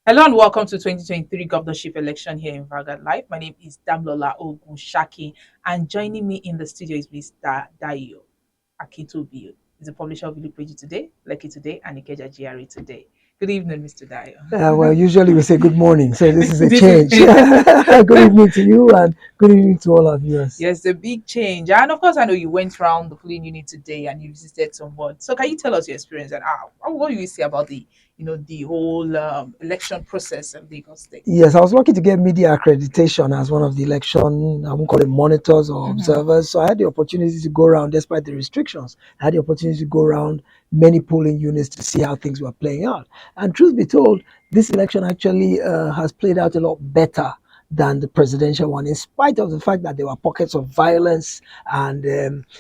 Hello and welcome to 2023 governorship election here in Vargad Live. My name is Damlola Ogunshaki, and joining me in the studio is Mr. Dayo Akintobi. He's a publisher of Illupeji Today, Lekki Today, and Ikeja GRA Today. Good evening, Mr. Dayo. Well, usually we say good morning, so this is a This is change. Good evening to you and good evening to all our viewers. yes, a big change. And of course, I know you went around the polling unit today and you visited some boards. So can you tell us your experience and what do you say about the whole election process in Lagos State? Yes, I was lucky to get media accreditation as one of the election, I won't call it monitors or Mhm. observers. So I had the opportunity to go around despite the restrictions. I had the opportunity to go around many polling units to see how things were playing out. And truth be told, this election actually has played out a lot better than the presidential one, in spite of the fact that there were pockets of violence and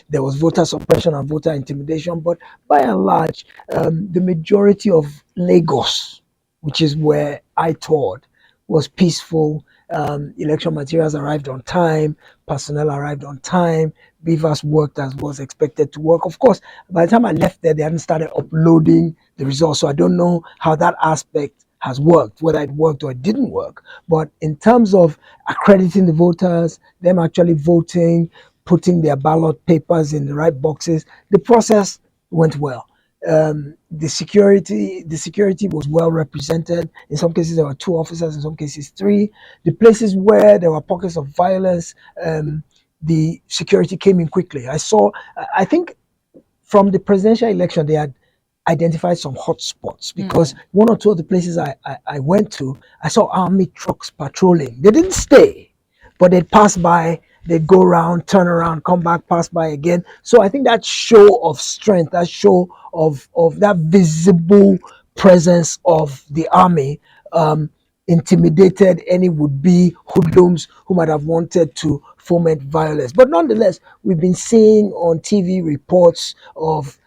there was voter suppression and voter intimidation. But by and large, the majority of Lagos, which is where I toured, was peaceful. Election materials arrived on time, personnel arrived on time, beavers worked as was expected to work. Of course, by the time I left there, they hadn't started uploading the results, so I don't know how that aspect has worked, whether it worked or it didn't work. But in terms of accrediting the voters, them actually voting, putting their ballot papers in the right boxes, the process went well. The security was well represented. In some cases there were two officers, in some cases three. The places where there were pockets of violence, the security came in quickly. I think from the presidential election they had identified some hot spots because one or two of the places I went to, I saw army trucks patrolling. They didn't stay, but they'd pass by, they'd go around, turn around, come back, pass by again. So I think that show of strength, that show of that visible presence of the army, intimidated any would-be hoodlums who might have wanted to foment violence. But nonetheless, we've been seeing on TV reports of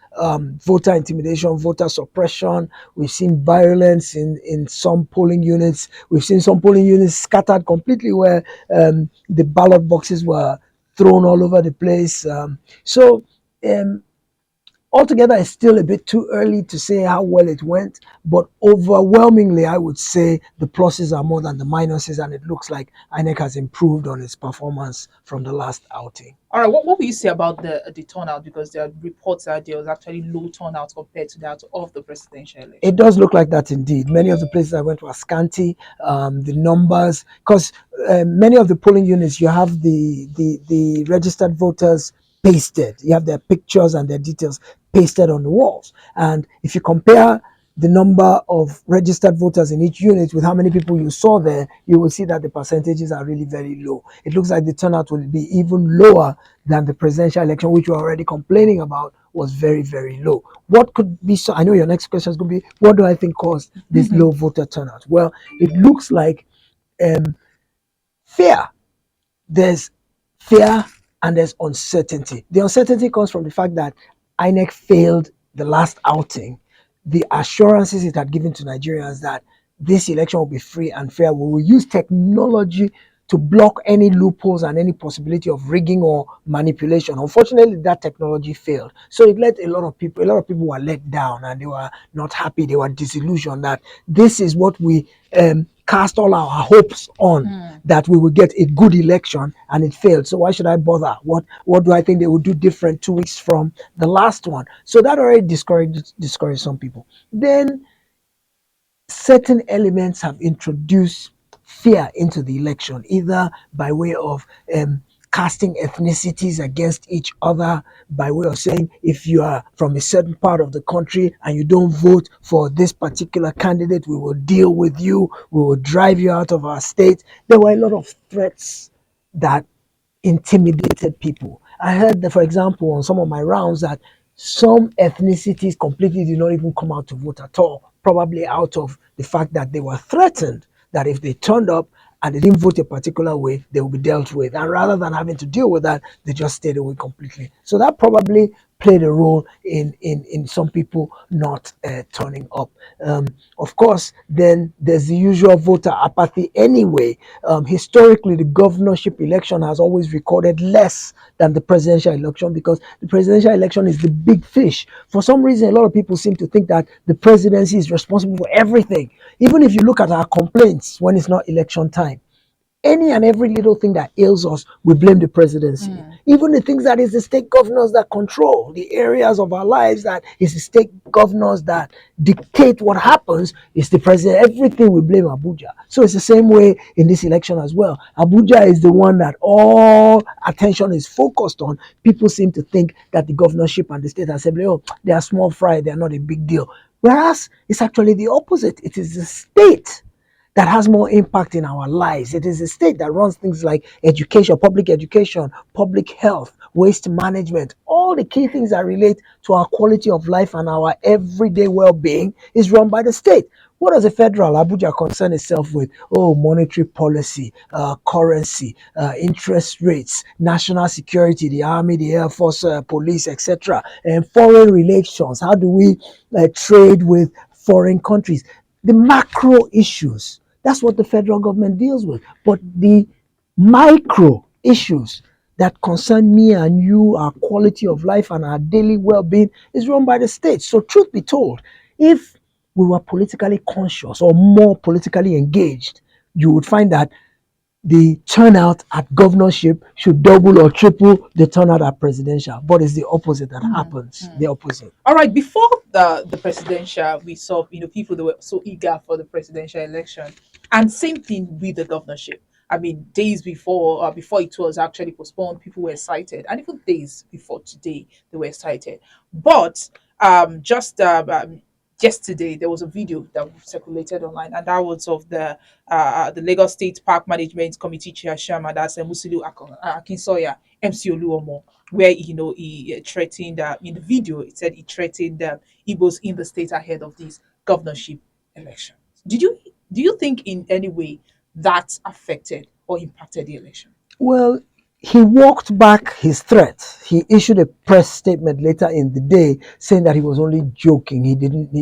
voter intimidation, voter suppression. We've seen violence in some polling units. We've seen some polling units scattered completely where the ballot boxes were thrown all over the place. So um, altogether, it's still a bit too early to say how well it went, but overwhelmingly, I would say the pluses are more than the minuses, and it looks like INEC has improved on its performance from the last outing. All right, what will you say about the turnout? Because there are reports that there was actually low turnout compared to that of the presidential election. It does look like that indeed. Many of the places I went were scanty. The numbers, because many of the polling units, you have the registered voters pasted. You have their pictures and their details pasted on the walls. And if you compare the number of registered voters in each unit with how many people you saw there, you will see that the percentages are really very low. It looks like the turnout will be even lower than the presidential election, which we're already complaining about was very, very low. What could be so? I know your next question is going to be, what do I think caused this low voter turnout? Well, it looks like um, fear. There's fear and there's uncertainty. The uncertainty comes from the fact that INEC failed the last outing. The assurances it had given to Nigerians that this election will be free and fair. We will use technology to block any loopholes and any possibility of rigging or manipulation. Unfortunately, that technology failed. So it let a lot of people were let down and they were not happy. They were disillusioned that this is what we cast all our hopes on, that we will get a good election, and it failed. So why should I bother? What do I think they will do different 2 weeks from the last one? So that already discouraged some people. Then certain elements have introduced fear into the election, either by way of casting ethnicities against each other, by way of saying if you are from a certain part of the country and you don't vote for this particular candidate, we will deal with you, we will drive you out of our state. There were a lot of threats that intimidated people. I heard that, for example, on some of my rounds, that some ethnicities completely did not even come out to vote at all, probably out of the fact that they were threatened that if they turned up and they didn't vote a particular way, they would be dealt with. And rather than having to deal with that, they just stayed away completely. So that probably played a role in some people not turning up. Of course, then there's the usual voter apathy anyway. Historically, the governorship election has always recorded less than the presidential election because the presidential election is the big fish. For some reason, a lot of people seem to think that the presidency is responsible for everything. Even if you look at our complaints when it's not election time, any and every little thing that ails us, we blame the presidency. Even the things that is the state governors that control the areas of our lives, that is the state governors that dictate what happens, is the president. Everything we blame Abuja. So it's the same way in this election as well. Abuja is the one that all attention is focused on. People seem to think that the governorship and the state assembly, oh, they are small fry, they are not a big deal. Whereas it's actually the opposite. It is the state that has more impact in our lives. It is a state that runs things like education, public health, waste management, all the key things that relate to our quality of life and our everyday well-being is run by the state. What does the federal Abuja concern itself with? Oh, monetary policy, currency, interest rates, national security, the army, the air force, police, etc., and foreign relations. How do we trade with foreign countries? The macro issues. That's what the federal government deals with. But the micro issues that concern me and you, our quality of life and our daily well-being, is run by the state. So truth be told, if we were politically conscious or more politically engaged, you would find that the turnout at governorship should double or triple the turnout at presidential. But it's the opposite that happens. The opposite. All right, before the presidential, we saw people that were so eager for the presidential election, and same thing with the governorship. I mean, days before before it was actually postponed, people were excited, and even days before today, they were excited. But just yesterday, there was a video that circulated online, and that was of the Lagos State Park Management Committee chairman, that's Musiliu Akinsoya, MC Oluomo, where he threatened in the video. It said he threatened Igbos in the state ahead of this governorship election. Do you think in any way that affected or impacted the election? Well, he walked back his threat. He issued a press statement later in the day saying that he was only joking. He didn't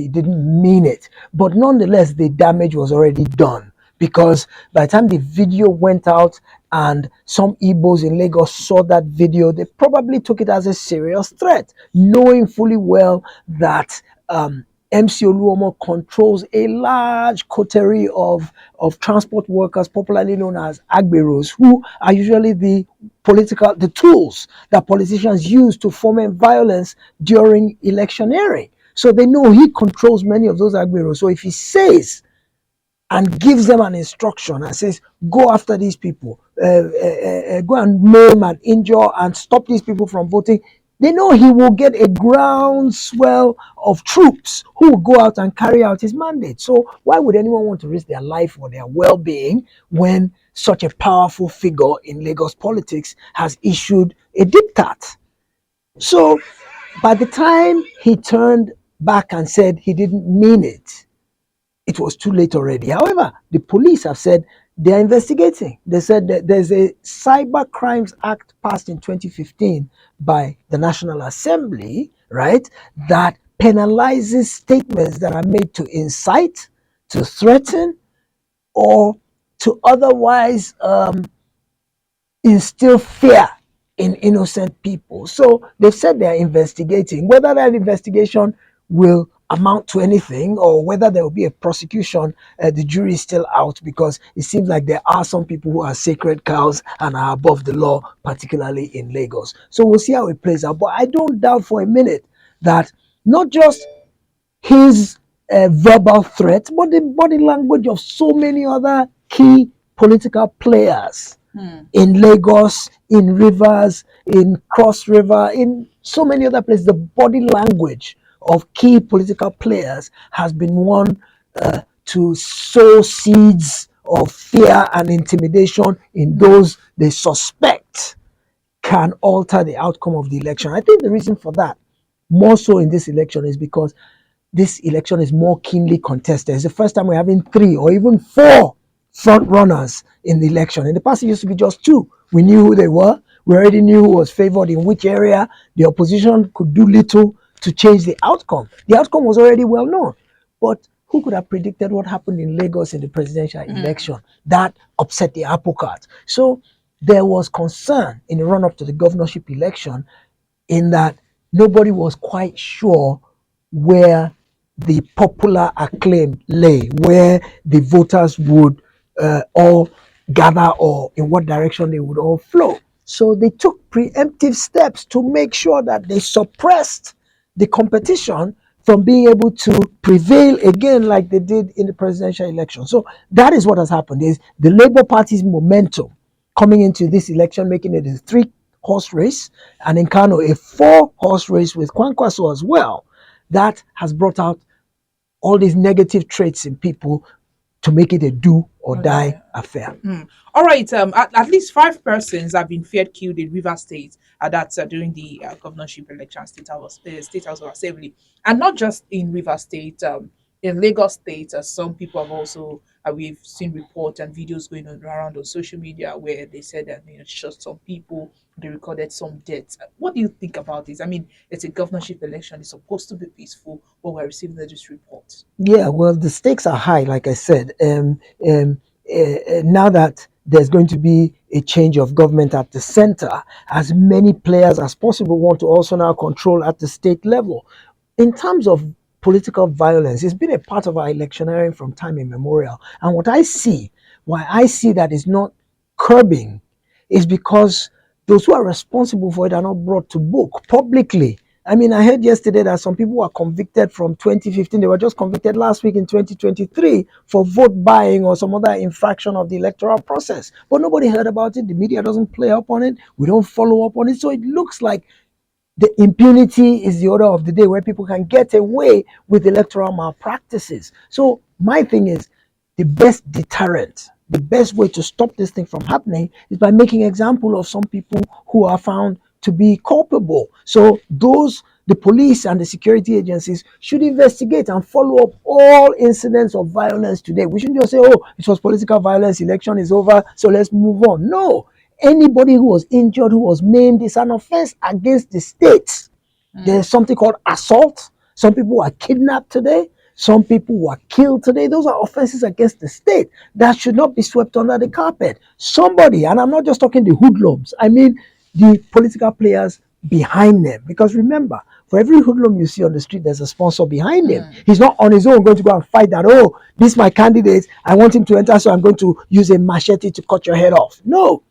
mean it. But nonetheless, the damage was already done because by the time the video went out and some Igbos in Lagos saw that video, they probably took it as a serious threat, knowing fully well that MC Oluomo controls a large coterie of transport workers, popularly known as agberos, who are usually the tools that politicians use to foment violence during electioneering. So they know he controls many of those agberos. So if he says and gives them an instruction and says, go after these people, go and maim and injure and stop these people from voting, they know he will get a groundswell of troops who will go out and carry out his mandate. So why would anyone want to risk their life or their well-being when such a powerful figure in Lagos politics has issued a diktat? So by the time he turned back and said he didn't mean it, it was too late already. However, the police have said they are investigating. They said that there's a Cyber Crimes Act passed in 2015 by the National Assembly, right, that penalizes statements that are made to incite, to threaten, or to otherwise instill fear in innocent people. So they've said they're investigating. Whether that investigation will amount to anything or whether there will be a prosecution, the jury is still out because it seems like there are some people who are sacred cows and are above the law, particularly in Lagos. So we'll see how it plays out. But I don't doubt for a minute that not just his verbal threat, but the body language of so many other key political players in Lagos, in Rivers, in Cross River, in so many other places, the body language of key political players has been one to sow seeds of fear and intimidation in those they suspect can alter the outcome of the election. I think the reason for that, more so in this election, is because this election is more keenly contested. It's the first time we're having 3 or even 4 front runners in the election. In the past, it used to be just 2. We knew who they were. We already knew who was favored in which area. The opposition could do little to change the outcome. The outcome was already well known. But who could have predicted what happened in Lagos in the presidential election? That upset the apple cart. So there was concern in the run up to the governorship election in that nobody was quite sure where the popular acclaim lay, where the voters would all gather or in what direction they would all flow. So they took preemptive steps to make sure that they suppressed the competition from being able to prevail again like they did in the presidential election. So that is what has happened is the Labour Party's momentum coming into this election, making it a three-horse race, and in Kano, a four-horse race with Kwankwaso as well. That has brought out all these negative traits in people to make it a do or die affair. All right. At least five persons have been feared killed in River State. That's during the governorship election, state house of assembly, and not just in River State. In Lagos State, some people have also we've seen reports and videos going on around on social media where they said that shot some people, they recorded some deaths. What do you think about this? I mean, it's a governorship election; it's supposed to be peaceful, but we're receiving this report. Yeah, well, the stakes are high, like I said. Now that there's going to be a change of government at the center, as many players as possible want to also now control at the state level. In terms of political violence, it's been a part of our electioneering from time immemorial. And why I see that is not curbing, is because those who are responsible for it are not brought to book publicly. I mean, I heard yesterday that some people were convicted from 2015. They were just convicted last week in 2023 for vote buying or some other infraction of the electoral process. But nobody heard about it. The media doesn't play up on it. We don't follow up on it. So it looks like the impunity is the order of the day where people can get away with electoral malpractices. So my thing is the best deterrent, the best way to stop this thing from happening is by making example of some people who are found to be culpable. So the police and the security agencies should investigate and follow up all incidents of violence today. We shouldn't just say, oh, it was political violence, election is over, so let's move on. No, anybody who was injured, who was maimed, is an offense against the state. There's something called assault. Some people were kidnapped today. Some people were killed today. Those are offenses against the state that should not be swept under the carpet. Somebody, and I'm not just talking the hoodlums, I mean the political players behind them. Because remember, for every hoodlum you see on the street, there's a sponsor behind him. He's not on his own going to go and fight that, oh, this is my candidate, I want him to enter, so I'm going to use a machete to cut your head off. No,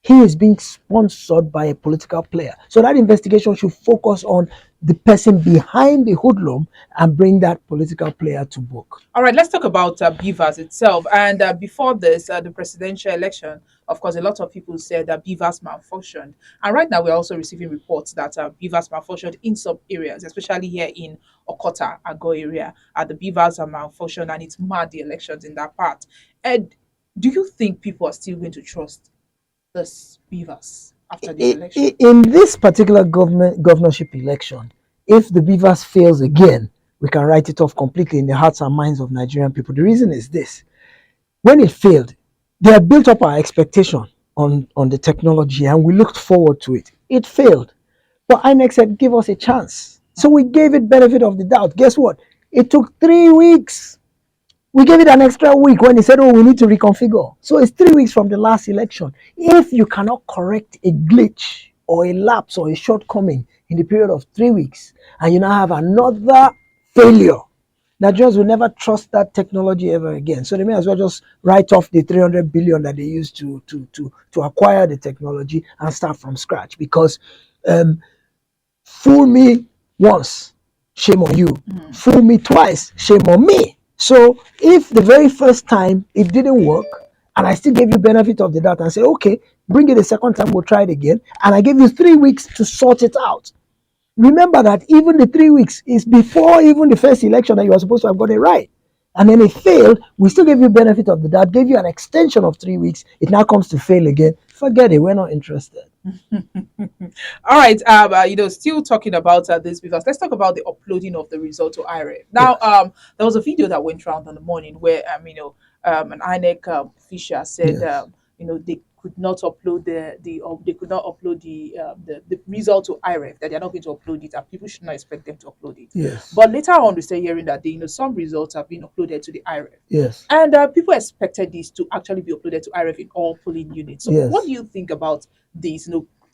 he is being sponsored by a political player. So that investigation should focus on the person behind the hoodlum and bring that political player to book. All right, let's talk about Beavers itself. And before this, the presidential election, of course, a lot of people said that Beavers malfunctioned. And right now, we're also receiving reports that Beavers malfunctioned in some areas, especially here in Okota, Ago area. The Beavers are malfunctioned and it's mad the elections in that part. And do you think people are still going to trust this Beavers after this election? In this particular governorship election, if the Beavers fails again, we can write it off completely in the hearts and minds of Nigerian people. The reason is this: when it failed, they had built up our expectation on the technology and we looked forward to it. It failed. But INEC said, give us a chance. So we gave it benefit of the doubt. Guess what? It took 3 weeks. We gave it an extra week when he said, oh, we need to reconfigure. So it's 3 weeks from the last election. If you cannot correct a glitch or a lapse or a shortcoming in the period of 3 weeks, and you now have another failure, Nigerians will never trust that technology ever again. So they may as well just write off the 300 billion that they used to acquire the technology and start from scratch. Because fool me once, shame on you. Fool me twice, shame on me. So if the very first time it didn't work, and I still gave you benefit of the doubt and say, okay, bring it a second time, we'll try it again, and I gave you 3 weeks to sort it out. Remember that even the 3 weeks is before even the first election that you were supposed to have got it right. And then it failed, we still gave you benefit of the doubt, gave you an extension of 3 weeks. It now comes to fail again. Forget it, we're not interested. All right, still talking about this because let's talk about the uploading of the result to iraf. Now, Yes. there was a video that went around in the morning where an INEC official said, Yes. they could not upload they could not upload the result to iref, that they're not going to upload it, and people should not expect them to upload it. Yes. But later on, we started hearing that some results have been uploaded to the iref, Yes. and people expected this to actually be uploaded to iref in all polling units. So what do Yes. you think about this?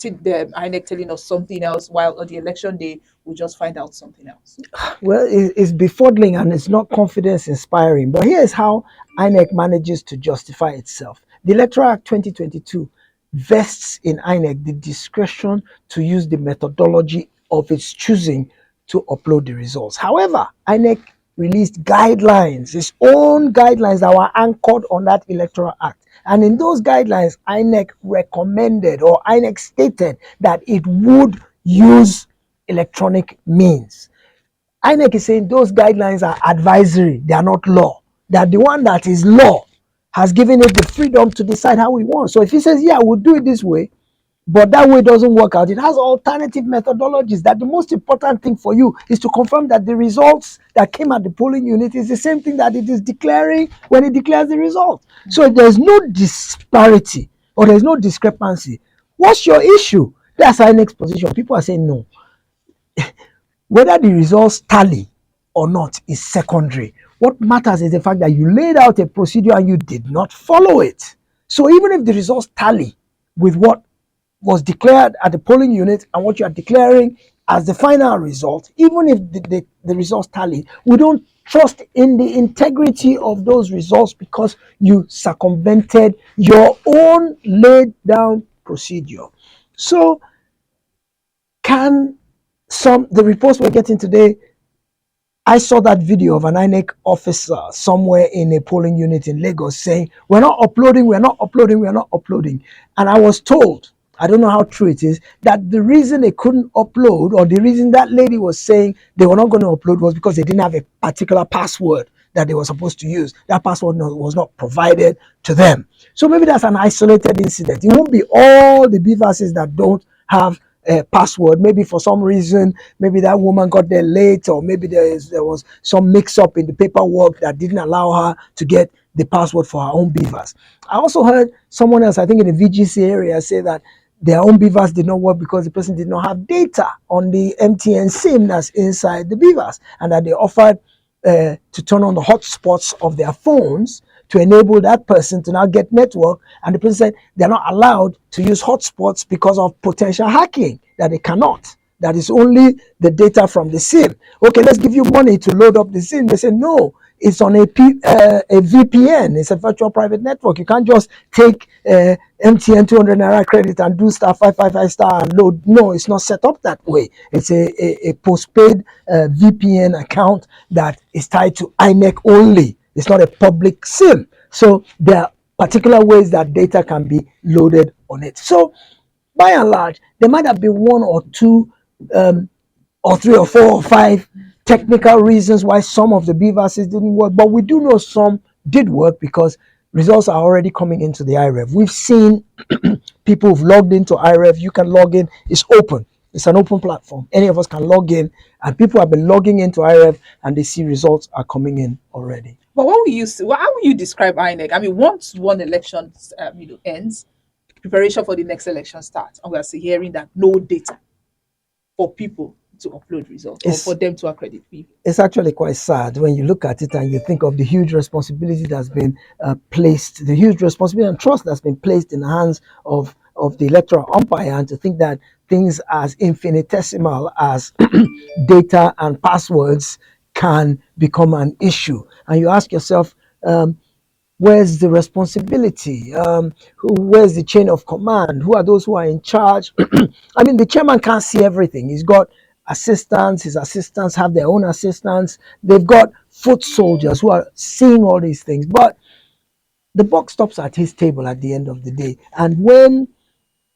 The INEC telling us something else, while on the election day we just find out something else. Well, it's befuddling and it's not confidence inspiring. But here's how INEC manages to justify itself. The Electoral Act 2022 vests in INEC the discretion to use the methodology of its choosing to upload the results. However, INEC released guidelines, its own guidelines that were anchored on that Electoral Act. And in those guidelines, INEC recommended, or INEC stated, that it would use electronic means. INEC is saying those guidelines are advisory, they are not law. That the one that is law has given it the freedom to decide how we want. So if he says, yeah, we'll do it this way, but that way doesn't work out, it has alternative methodologies. That the most important thing for you is to confirm that the results that came at the polling unit is the same thing that it is declaring when it declares the result. So if there's no disparity or there's no discrepancy, what's your issue? That's INEC's position. People are saying no. Whether the results tally or not is secondary. What matters is the fact that you laid out a procedure and you did not follow it. So even if the results tally with what was declared at the polling unit and what you are declaring as the final result, even if the results tally, we don't trust in the integrity of those results because you circumvented your own laid down procedure. So can the reports we're getting today, I saw that video of an INEC officer somewhere in a polling unit in Lagos saying, we're not uploading, we're not uploading, we're not uploading. And I was told, I don't know how true it is, that the reason they couldn't upload, or the reason that lady was saying they were not going to upload, was because they didn't have a particular password that they were supposed to use. That password was not provided to them. So maybe that's an isolated incident. It won't be all the BVASs that don't have a password. Maybe for some reason, maybe that woman got there late, or maybe there was some mix up in the paperwork that didn't allow her to get the password for her own beavers. I also heard someone else, I think in the VGC area, say that their own beavers did not work because the person did not have data on the MTN SIM that's inside the beavers, and that they offered to turn on the hotspots of their phones to enable that person to now get network. And the person said they're not allowed to use hotspots because of potential hacking, that they cannot. That is only the data from the SIM. Okay, let's give you money to load up the SIM. They say, no, it's on a VPN. It's a virtual private network. You can't just take MTN 200 Naira credit and do star 555 star and load. No, it's not set up that way. It's a postpaid VPN account that is tied to INEC only. It's not a public SIM. So there are particular ways that data can be loaded on it. So by and large, there might have been one or two or three or four or five technical reasons why some of the BVASs didn't work, but we do know some did work because results are already coming into the IREV. We've seen people who've logged into IREV. You can log in. It's open. It's an open platform. Any of us can log in, and people have been logging into IREV and they see results are coming in already. But how will you describe INEC? I mean, once one election ends, preparation for the next election starts, and we are hearing that no data for people to upload results or for them to accredit people. It's actually quite sad when you look at it and you think of the huge responsibility that's been placed, the huge responsibility and trust that's been placed in the hands of the electoral umpire, and to think that things as infinitesimal as data and passwords can become an issue. And you ask yourself, where's the responsibility? Where's the chain of command? Who are those who are in charge? I mean, the chairman can't see everything. He's got assistants. His assistants have their own assistants. They've got foot soldiers who are seeing all these things. But the buck stops at his table at the end of the day. And when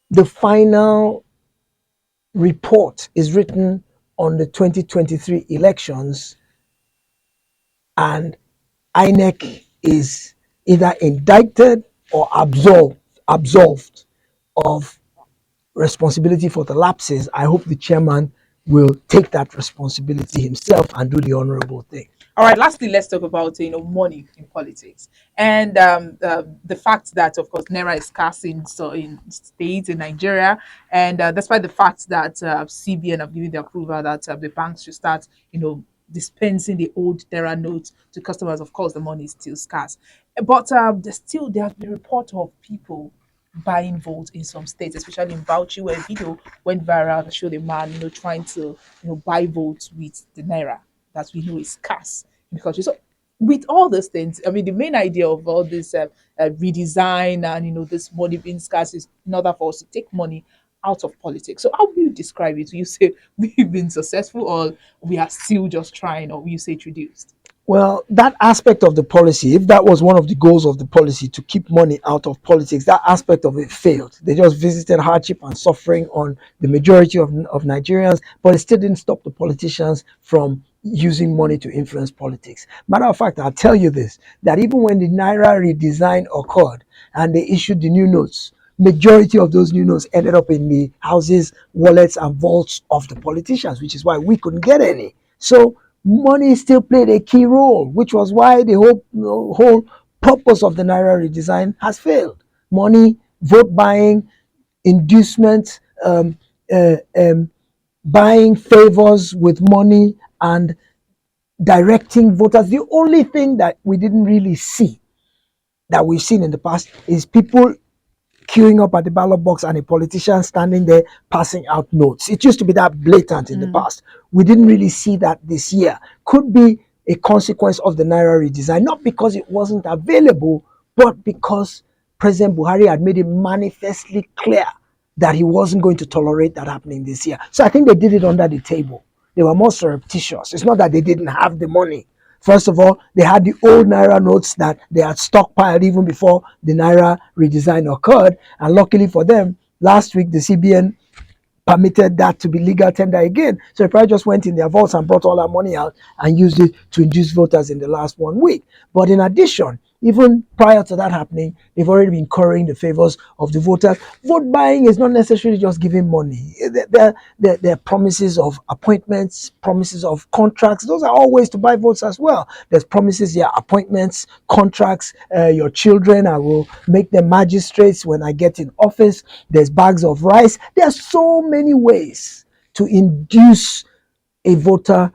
the final report is written on the 2023 elections and INEC is either indicted or absolved of responsibility for the lapses, I hope the chairman will take that responsibility himself and do the honorable thing. All right. Lastly, let's talk about money in politics, and the fact that, of course, naira is scarce in states in Nigeria, and despite the fact that CBN have given the approval that the banks should start dispensing the old naira notes to customers. Of course, the money is still scarce, but there has been report of people buying votes in some states, especially in Bauchi, where a video went viral that showed a man, trying to, buy votes with the naira that we know is scarce in the country. So, with all those things, I mean, the main idea of all this redesign and this money being scarce is in order for us to take money out of politics. So, how will you describe it? Will you say we've been successful, or we are still just trying, or will you say it's reduced? Well, that aspect of the policy, if that was one of the goals of the policy to keep money out of politics, that aspect of it failed. They just visited hardship and suffering on the majority of Nigerians, but it still didn't stop the politicians from using money to influence politics. Matter of fact, I'll tell you this, that even when the Naira redesign occurred and they issued the new notes, majority of those new notes ended up in the houses, wallets, and vaults of the politicians, which is why we couldn't get any. So money still played a key role, which was why the whole purpose of the Naira redesign has failed. Money, vote buying, inducement, buying favors with money, and directing voters. The only thing that we didn't really see that we've seen in the past is people queuing up at the ballot box and a politician standing there passing out notes. It used to be that blatant in the past. We didn't really see that this year. Could be a consequence of the Naira redesign, not because it wasn't available, but because President Buhari had made it manifestly clear that he wasn't going to tolerate that happening this year. So I think they did it under the table. They were more surreptitious. It's not that they didn't have the money. First of all, they had the old Naira notes that they had stockpiled even before the Naira redesign occurred. And luckily for them, last week the CBN permitted that to be legal tender again. So they probably just went in their vaults and brought all that money out and used it to induce voters in the last 1 week. But in addition, even prior to that happening, they've already been currying the favors of the voters. Vote buying is not necessarily just giving money. There are promises of appointments, promises of contracts. Those are all ways to buy votes as well. There's promises, yeah, appointments, contracts, your children, I will make them magistrates when I get in office. There's bags of rice. There are so many ways to induce a voter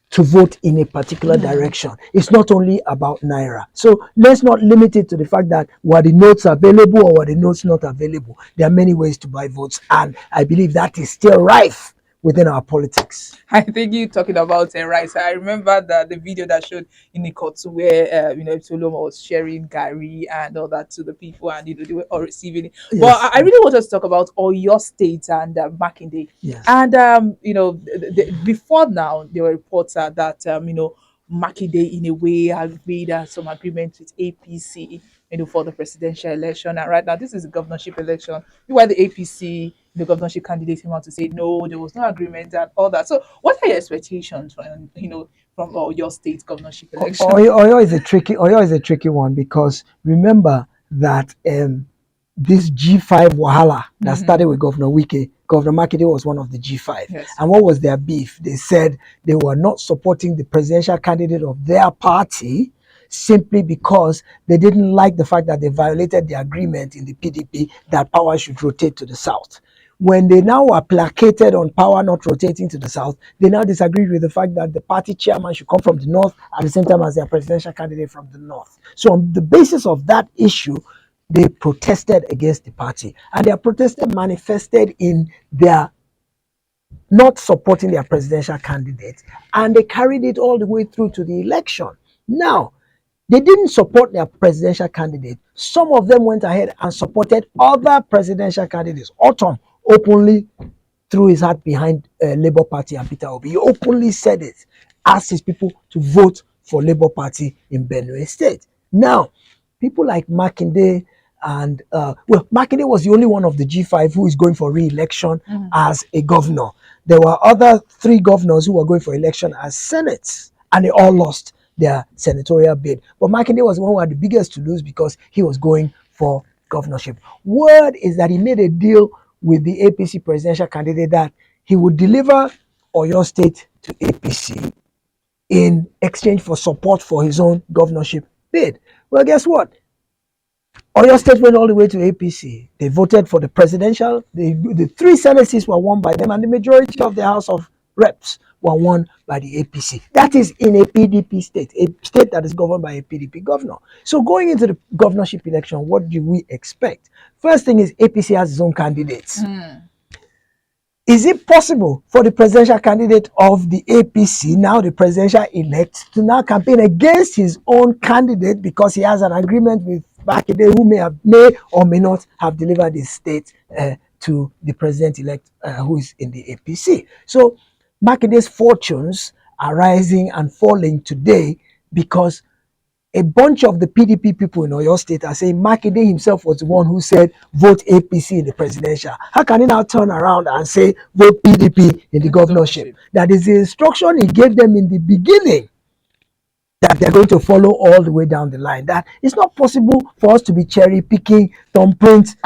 to vote in a particular direction. It's not only about Naira. So let's not limit it to the fact that were the notes available or were the notes not available. There are many ways to buy votes, and I believe that is still rife within our politics. I think you talking about rice. I remember the video that showed in the court where Solomon was sharing Gary and all that to the people, and they were all receiving it. But Yes. I really want us to talk about all your state and Makinde. Yes. And before now, there were reports that Makinde in a way had made some agreement with APC, for the presidential election. And right now, this is a governorship election. Why the APC, the governorship candidate, came out to say no, there was no agreement and all that. So, what are your expectations from your state governorship election? Oyo is a tricky one, because remember that this G5 wahala that started with Governor Wike, Governor Makinde was one of the G5. Yes. And what was their beef? They said they were not supporting the presidential candidate of their party simply because they didn't like the fact that they violated the agreement in the PDP that power should rotate to the south. When they now were placated on power not rotating to the south, they now disagreed with the fact that the party chairman should come from the north at the same time as their presidential candidate from the north. So on the basis of that issue, they protested against the party, and their protest manifested in their not supporting their presidential candidate, and they carried it all the way through to the election. Now, they didn't support their presidential candidate. Some of them went ahead and supported other presidential candidates. Autumn openly threw his hat behind Labour Party and Peter Obi. He openly said it, asked his people to vote for Labour Party in Benue State. Now, people like Makinde and Makinde was the only one of the G5 who is going for re-election as a governor. There were other 3 governors who were going for election as senates, and they all lost their senatorial bid. But Makinde was the one who had the biggest to lose because he was going for governorship. Word is that he made a deal with the APC presidential candidate that he would deliver Oyo State to APC in exchange for support for his own governorship bid. Well, guess what? Oyo State went all the way to APC. They voted for the presidential. The three Senate seats were won by them, and the majority of the House of Reps were won by the APC. That is in a PDP state, a state that is governed by a PDP governor. So going into the governorship election, what do we expect? First thing is APC has its own candidates. Is it possible for the presidential candidate of the APC, now the presidential elect, to now campaign against his own candidate because he has an agreement with Bakide, who may or may not have delivered his state to the president-elect who is in the APC? So Makide's fortunes are rising and falling today because a bunch of the PDP people in Oyo State are saying Makinde himself was the one who said vote APC in the presidential. How can he now turn around and say vote PDP in the governorship? That is the instruction he gave them in the beginning, that they're going to follow all the way down the line. That it's not possible for us to be cherry picking, thumbprint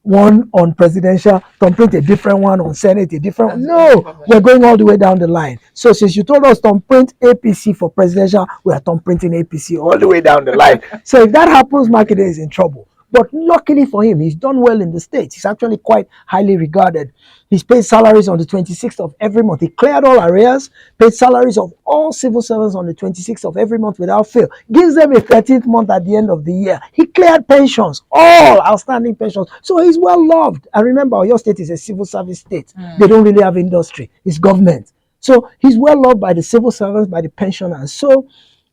one on presidential, thumbprint a different one on Senate, a different one. No, we're going all the way down the line. So since you told us thumbprint APC for presidential, we are thumbprinting APC all the way down the line. So if that happens, Makinde is in trouble. But luckily for him, he's done well in the States. He's actually quite highly regarded. He's paid salaries on the 26th of every month. He cleared all arrears, paid salaries of all civil servants on the 26th of every month without fail. Gives them a 13th month at the end of the year. He cleared pensions, all outstanding pensions. So he's well loved. And remember, your state is a civil service state. They don't really have industry. It's government. So he's well loved by the civil servants, by the pensioners. So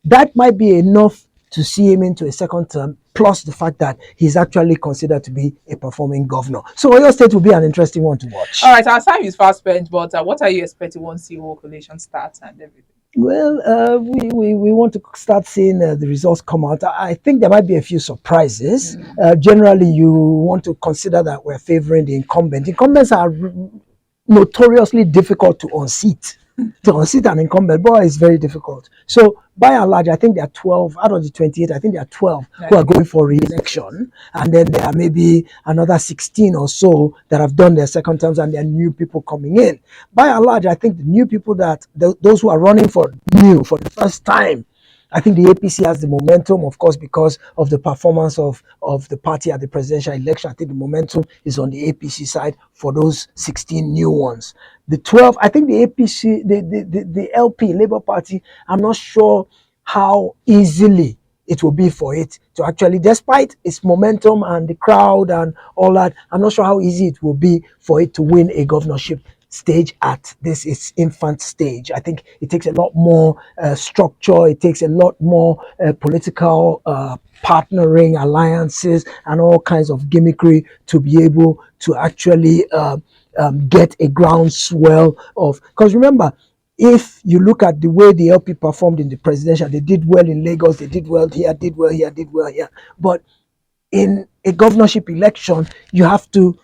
that might be enough to see him into a second term, plus the fact that he's actually considered to be a performing governor. So Oyo State will be an interesting one to watch. All right, our time is fast spent, but what are you expecting once the whole collation starts and everything? Well, we want to start seeing the results come out. I think there might be a few surprises. Generally, you want to consider that we're favoring the incumbent. Incumbents are notoriously difficult to unseat. To unseat an incumbent, boy, is very difficult. So by and large, I think there are 12 out of the 28. I think there are 12 who are going for re-election, and then there are maybe another 16 or so that have done their second terms, and there are new people coming in. By and large, I think the new people those who are running for the first time, I think the APC has the momentum, of course, because of the performance of the party at the presidential election. I think the momentum is on the APC side for those 16 new ones. The 12, I think the APC, the LP, Labour Party, I'm not sure how easily it will be for it to actually, despite its momentum and the crowd and all that, I'm not sure how easy it will be for it to win a governorship stage at this its infant stage. I think it takes a lot more structure. It takes a lot more political partnering, alliances, and all kinds of gimmickry to be able to actually get a groundswell of. Because remember, if you look at the way the LP performed in the presidential, they did well in Lagos, they did well here, did well here, did well here. But in a governorship election, you have to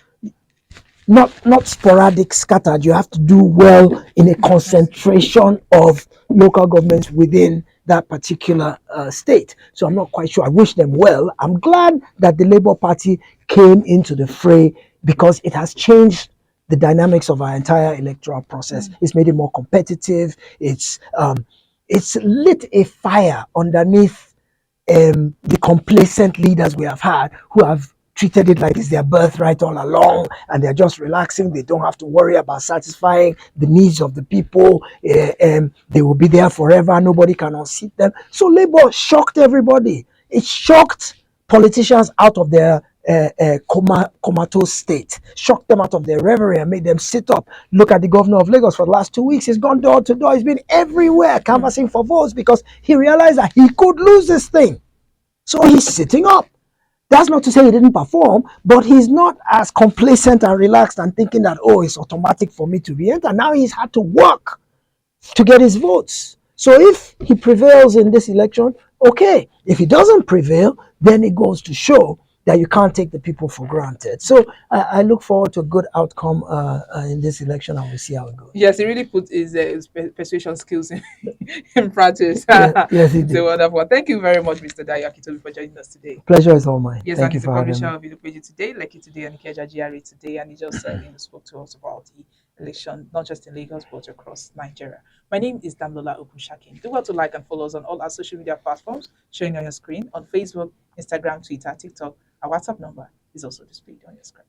not sporadic, scattered. You have to do well in a concentration of local governments within that particular state. So I'm not quite sure. I wish them well. I'm glad that the Labour Party came into the fray because it has changed the dynamics of our entire electoral process. It's made it more competitive. It's lit a fire underneath the complacent leaders we have had who have treated it like it's their birthright all along, and they're just relaxing. They don't have to worry about satisfying the needs of the people. They will be there forever. Nobody can unseat them. So Labour shocked everybody. It shocked politicians out of their comatose state, shocked them out of their reverie and made them sit up. Look at the governor of Lagos for the last 2 weeks. He's gone door to door. He's been everywhere canvassing for votes because he realized that he could lose this thing. So he's sitting up. That's not to say he didn't perform, but he's not as complacent and relaxed and thinking that, oh, it's automatic for me to re-enter. Now he's had to work to get his votes. So if he prevails in this election, okay. If he doesn't prevail, then it goes to show that you can't take the people for granted. So I look forward to a good outcome in this election, and we'll see how it goes. Yes, he really put his persuasion skills in practice. Yes, he did. So wonderful. Thank you very much, Mr. Dayo Akintobi, for joining us today. Pleasure is all mine. Yes, Thank and you he's the for having publisher me. of Illustrated today, Lekki today, and Ikeja GRA today, and he just spoke to us about the election, not just in Lagos, but across Nigeria. My name is Damlola Ogunshakin. Do well to like and follow us on all our social media platforms showing on your screen on Facebook, Instagram, Twitter, TikTok. Our WhatsApp number is also displayed on your screen.